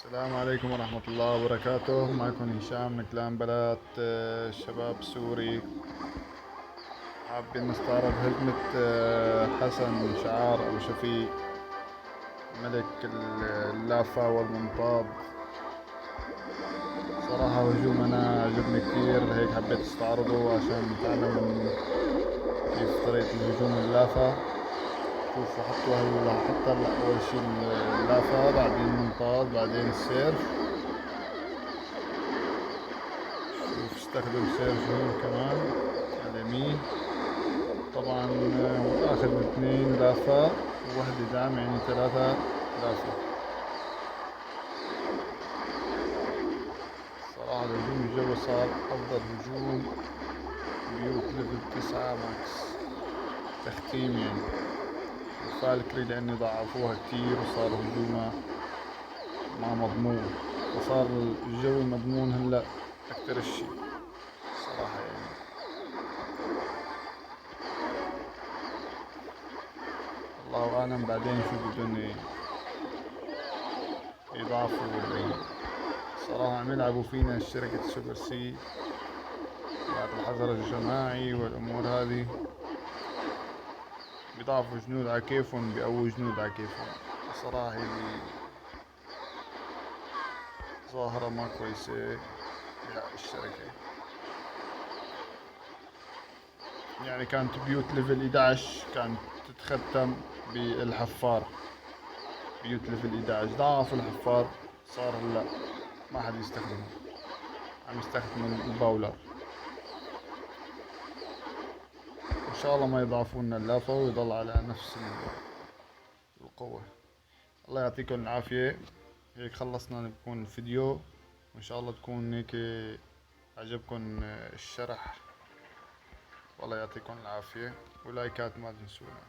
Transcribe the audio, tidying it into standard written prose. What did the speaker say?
السلام عليكم ورحمة الله وبركاته. معكم هشام من كلان بلات، شباب سوري. حابين نستعرض هجمة حسن شعار أبو شفيق، ملك اللافة والمنطاد. صراحة هجوم أنا عجبني كثير، لهيك حبيت استعرضه عشان نتعلم كيف طريقة الهجوم اللافة. شوفوا حطوا هلا أول شي اللافة، بعدين المنطاد، بعدين السيرف. شوف استخدم سيرف هون كمان على اليمين. طبعا اخذ اثنين لافة وواحدة دعم، يعني ثلاثة لافة. صراحة الهجوم الجوي صار افضل هجوم، بيوت ليفل 9 ماكس تختيم يعني. الفالكري لاني ضعفوها كتير وصار هجومها ما مضمون، وصار الجوي مضمون هلا اكتر الشي صراحة يعني. الله اعلم بعدين شو بدهم يضافوا ولا. صراحة عم يلعبوا فينا شركة سوبر سي بعد الحظر الجماعي والأمور هذه. بيضعفوا جنود على كيفهم، بيقووا جنود على كيفهم. صراحة هذي ظاهرة ما كويسة بحق الشركة. يعني كانت بيوت ليفل 11 كانت تتختم بالحفار. بيوت ليفل 11 ضعف الحفار، صار هلا ما حد يستخدمه، عم يستخدموا الباولر. ان شاء الله ما يضعفوا لنا اللافة ويضل على نفس القوة. الله يعطيكم العافية. هيك خلصنا نكون الفيديو، وان شاء الله تكون هيك عجبكم الشرح. والله يعطيكم العافية، ولايكات ما تنسونا.